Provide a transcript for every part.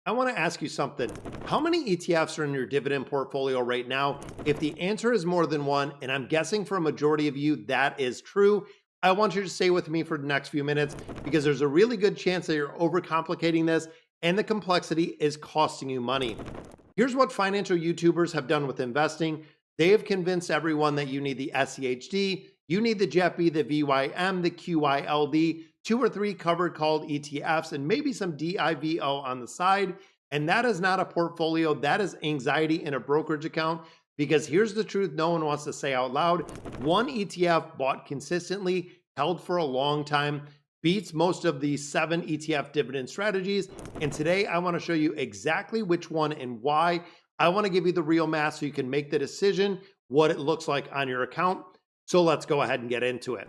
I want to ask you something. How many ETFs are in your dividend portfolio right now? If the answer is more than one, and I'm guessing for a majority of you that is true, I want you to stay with me for the next few minutes because there's a really good chance that you're overcomplicating this and the complexity is costing you money. Here's what financial YouTubers have done with investing. They have convinced everyone that you need the SCHD, you need the JEPI, the VYM, the QYLD, 2 or 3 covered called ETFs, and maybe some DIVO on the side. And that is not a portfolio, that is anxiety in a brokerage account. Because here's the truth no one wants to say out loud. One ETF bought consistently, held for a long time, beats most of the 7 ETF dividend strategies. And today I want to show you exactly which one and why. I want to give you the real math so you can make the decision what it looks like on your account. So let's go ahead and get into it.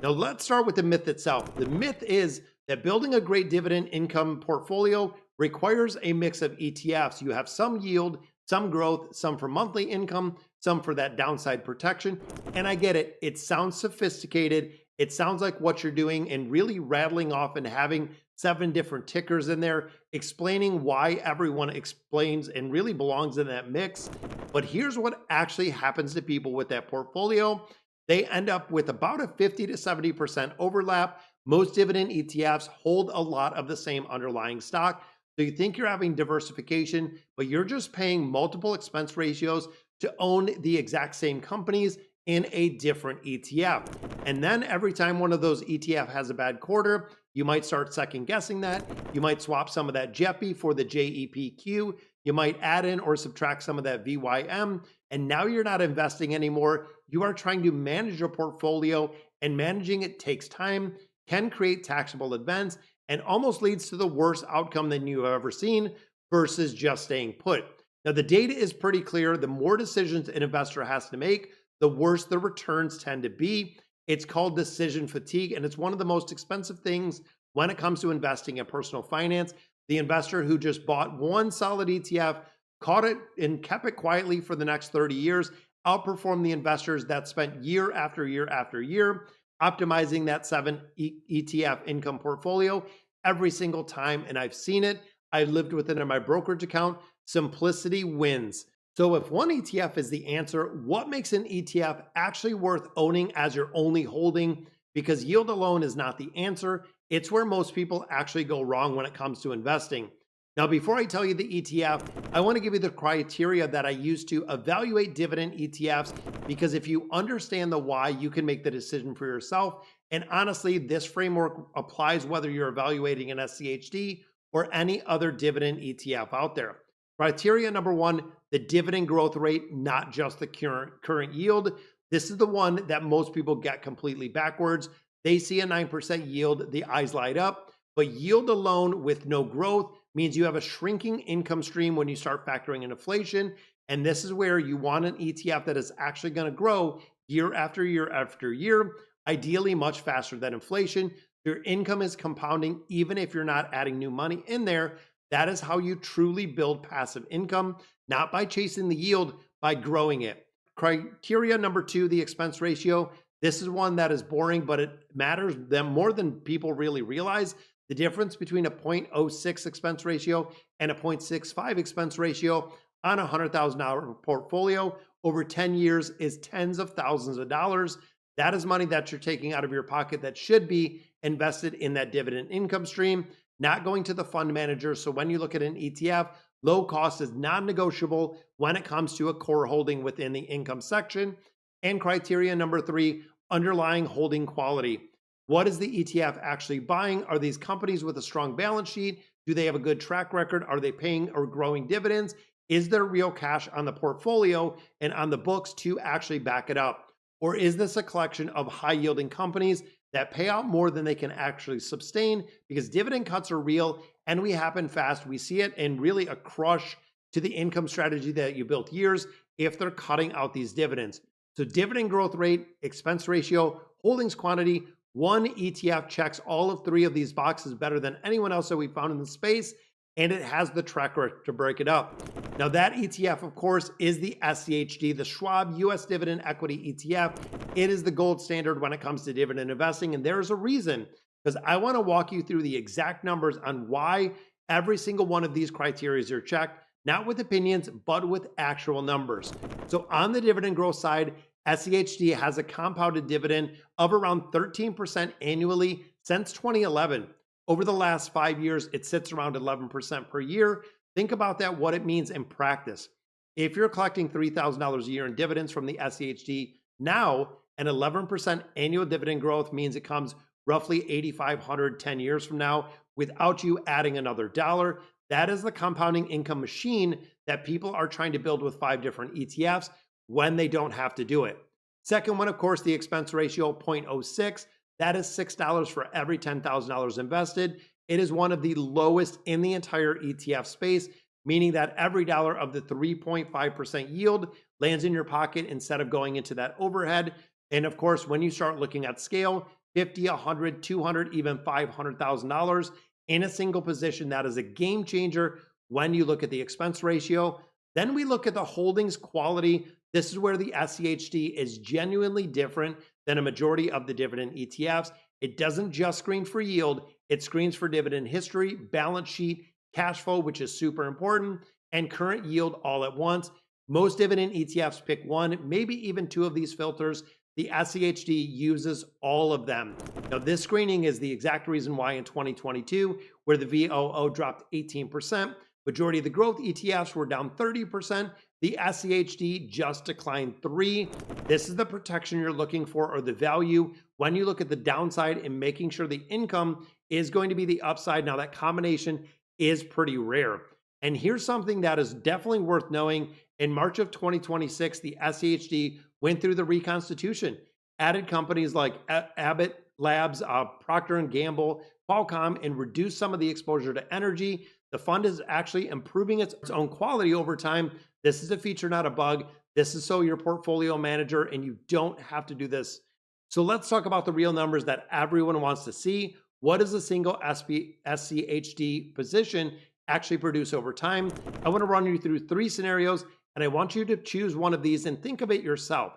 Now let's start with the myth itself. The myth is that building a great dividend income portfolio requires a mix of ETFs. You have some yield, some growth, some for monthly income, some for that downside protection. And I get it. It sounds sophisticated. It sounds like what you're doing and really rattling off and having 7 different tickers in there, explaining why everyone explains and really belongs in that mix. But here's what actually happens to people with that portfolio. They end up with about a 50 to 70% overlap. Most dividend ETFs hold a lot of the same underlying stock. So you think you're having diversification, but you're just paying multiple expense ratios to own the exact same companies in a different ETF. And then every time one of those ETF has a bad quarter, you might start second guessing that. You might swap some of that JEPI for the JEPQ. You might add in or subtract some of that VYM. And now you're not investing anymore. You are trying to manage your portfolio, and managing it takes time, can create taxable events, and almost leads to the worst outcome than you have ever seen versus just staying put. Now, the data is pretty clear. The more decisions an investor has to make, the worse the returns tend to be. It's called decision fatigue, and it's one of the most expensive things when it comes to investing in personal finance. The investor who just bought one solid ETF, caught it and kept it quietly for the next 30 years, outperformed the investors that spent year after year after year optimizing that 7 ETF income portfolio every single time. And I've seen it. I lived with it in my brokerage account. Simplicity wins. So if one ETF is the answer, what makes an ETF actually worth owning as your only holding? Because yield alone is not the answer. It's where most people actually go wrong when it comes to investing. Now, before I tell you the ETF, I want to give you the criteria that I use to evaluate dividend ETFs, because if you understand the why, you can make the decision for yourself. And honestly, this framework applies whether you're evaluating an SCHD or any other dividend ETF out there. Criteria number 1, the dividend growth rate, not just the current yield. This is the one that most people get completely backwards. They see a 9% yield, the eyes light up, but yield alone with no growth means you have a shrinking income stream when you start factoring in inflation. And this is where you want an ETF that is actually going to grow year after year after year, ideally much faster than inflation. Your income is compounding even if you're not adding new money in there. That is how you truly build passive income, not by chasing the yield, by growing it. Criteria number 2, the expense ratio. This is one that is boring, but it matters more than people really realize. The difference between a 0.06 expense ratio and a 0.65 expense ratio on a $100,000 portfolio over 10 years is tens of thousands of dollars. That is money that you're taking out of your pocket that should be invested in that dividend income stream, not going to the fund manager. So when you look at an ETF, low cost is non-negotiable when it comes to a core holding within the income section. And criteria number 3, underlying holding quality. What is the ETF actually buying? Are these companies with a strong balance sheet? Do they have a good track record? Are they paying or growing dividends? Is there real cash on the portfolio and on the books to actually back it up? Or is this a collection of high yielding companies that pay out more than they can actually sustain? Because dividend cuts are real and we happen fast. We see it in really a crush to the income strategy that you built years if they're cutting out these dividends. So dividend growth rate, expense ratio, holdings quantity. One ETF checks all of 3 of these boxes better than anyone else that we found in the space, and it has the track record to break it up. Now that ETF, of course, is the SCHD, the Schwab US Dividend Equity ETF. It is the gold standard when it comes to dividend investing, and there's a reason, because I want to walk you through the exact numbers on why Every single one of these criteria are checked, not with opinions, but with actual numbers. So on the dividend growth side, SCHD has a compounded dividend of around 13% annually since 2011. Over the last 5 years, it sits around 11% per year. Think about that, what it means in practice. If you're collecting $3,000 a year in dividends from the SCHD now, an 11% annual dividend growth means it comes roughly 8,500 10 years from now without you adding another dollar. That is the compounding income machine that people are trying to build with 5 different ETFs when they don't have to do it. Second one, of course, the expense ratio, 0.06. That is $6 for every $10,000 invested. It is one of the lowest in the entire ETF space, meaning that every dollar of the 3.5% yield lands in your pocket instead of going into that overhead. And of course, when you start looking at scale, 50, 100, 200, even $500,000 in a single position, that is a game changer when you look at the expense ratio. Then we look at the holdings quality. This is where the SCHD is genuinely different than a majority of the dividend ETFs. It doesn't just screen for yield, it screens for dividend history, balance sheet, cash flow, which is super important, and current yield all at once. Most dividend ETFs pick one, maybe even two of these filters. The SCHD uses all of them. Now, this screening is the exact reason why in 2022, where the VOO dropped 18%, majority of the growth ETFs were down 30%. The SCHD just declined 3%. This is the protection you're looking for, or the value when you look at the downside and making sure the income is going to be the upside. Now, that combination is pretty rare. And here's something that is definitely worth knowing. In March of 2026, the SCHD went through the reconstitution, added companies like Abbott Labs, Procter & Gamble, Qualcomm, and reduced some of the exposure to energy. The fund is actually improving its own quality over time. This is a feature, not a bug. This is so your portfolio manager, and you don't have to do this. So let's talk about the real numbers that everyone wants to see. What does a single SCHD position actually produce over time? I want to run you through 3 scenarios, and I want you to choose one of these and think of it yourself.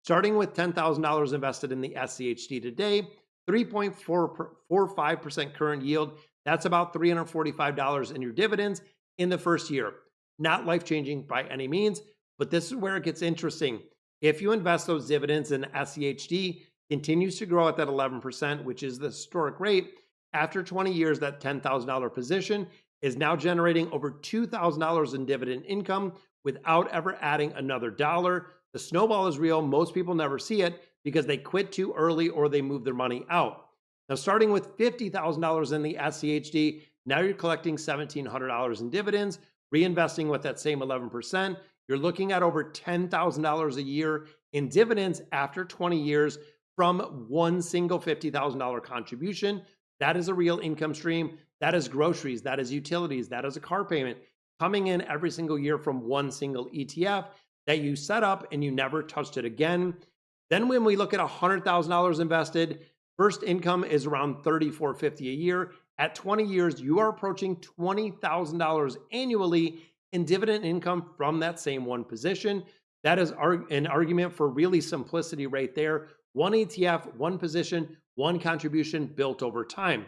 Starting with $10,000 invested in the SCHD today, 3.45% current yield. That's about $345 in your dividends in the first year. Not life-changing by any means, but this is where it gets interesting. If you invest those dividends in SCHD, continues to grow at that 11%, which is the historic rate, after 20 years, that $10,000 position is now generating over $2,000 in dividend income without ever adding another dollar. The snowball is real. Most people never see it because they quit too early or they move their money out. Now, starting with $50,000 in the SCHD, now you're collecting $1,700 in dividends, reinvesting with that same 11%. You're looking at over $10,000 a year in dividends after 20 years from one single $50,000 contribution. That is a real income stream. That is groceries, that is utilities, that is a car payment coming in every single year from one single ETF that you set up and you never touched it again. Then when we look at $100,000 invested, first income is around $3,450 a year. At 20 years, you are approaching $20,000 annually in dividend income from that same one position. That is an argument for really simplicity right there. One ETF, one position, one contribution built over time.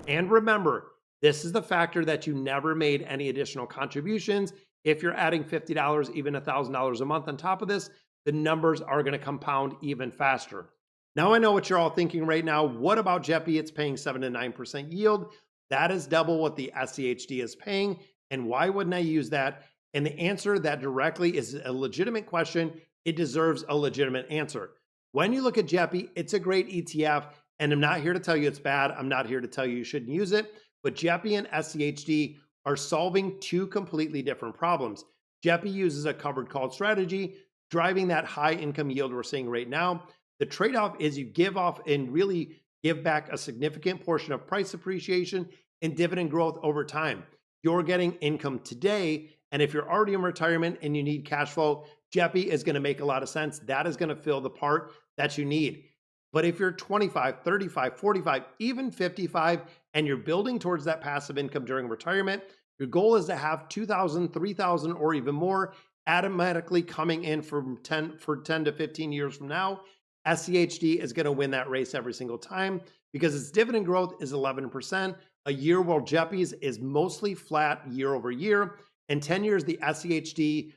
And remember, this is the factor that you never made any additional contributions. If you're adding $50, even $1,000 a month on top of this, the numbers are going to compound even faster. Now I know what you're all thinking right now. What about JEPI? It's paying 7 to 9% yield. That is double what the SCHD is paying. And why wouldn't I use that? And the answer that directly is a legitimate question. It deserves a legitimate answer. When you look at JEPI, it's a great ETF. And I'm not here to tell you it's bad. I'm not here to tell you you shouldn't use it. But JEPI and SCHD are solving 2 completely different problems. JEPI uses a covered call strategy, driving that high income yield we're seeing right now. The trade-off is you give off and really give back a significant portion of price appreciation and dividend growth over time. You're getting income today, and if you're already in retirement and you need cash flow, JEPI is going to make a lot of sense. That is going to fill the part that you need. But if you're 25, 35, 45, even 55, and you're building towards that passive income during retirement, your goal is to have 2,000, 3,000, or even more automatically coming in for 10 to 15 years from now. SCHD is going to win that race every single time because its dividend growth is 11%. a year where JEPI's is mostly flat year over year. In 10 years, the SCHD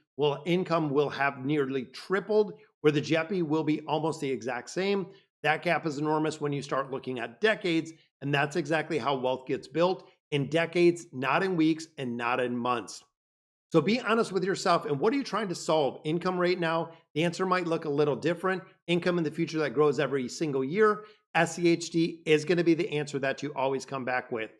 income will have nearly tripled, where the JEPI will be almost the exact same. That gap is enormous when you start looking at decades, and that's exactly how wealth gets built in decades, not in weeks and not in months. So be honest with yourself. And what are you trying to solve? Income right now? The answer might look a little different. Income in the future that grows every single year. SCHD is going to be the answer that you always come back with.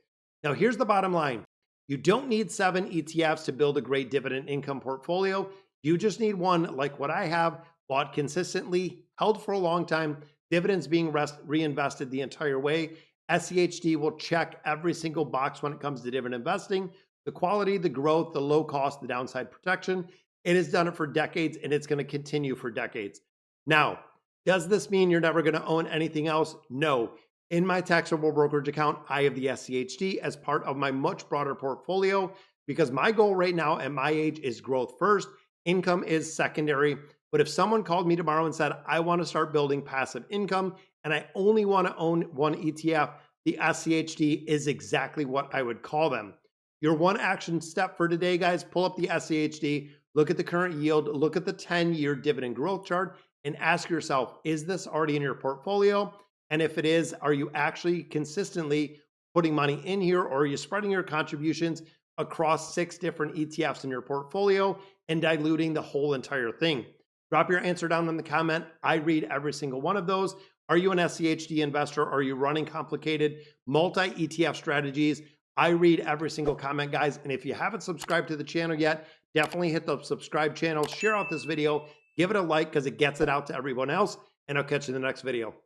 Now, here's the bottom line. You don't need 7 ETFs to build a great dividend income portfolio. You just need one like what I have, bought consistently, held for a long time, dividends being reinvested the entire way. SCHD will check every single box when it comes to dividend investing. The quality, the growth, the low cost, the downside protection. It has done it for decades and it's going to continue for decades. Now, does this mean you're never going to own anything else? No. In my taxable brokerage account, I have the SCHD as part of my much broader portfolio because my goal right now at my age is growth first. Income is secondary. But if someone called me tomorrow and said, I want to start building passive income and I only want to own one ETF, the SCHD is exactly what I would call them. Your one action step for today, guys, pull up the SCHD, look at the current yield, look at the 10-year dividend growth chart, and ask yourself, is this already in your portfolio? And if it is, are you actually consistently putting money in here, or are you spreading your contributions across 6 different ETFs in your portfolio and diluting the whole entire thing? Drop your answer down in the comment. I read every single one of those. Are you an SCHD investor? Are you running complicated multi-ETF strategies? I read every single comment, guys. And if you haven't subscribed to the channel yet, definitely hit the subscribe channel, share out this video, give it a like because it gets it out to everyone else. And I'll catch you in the next video.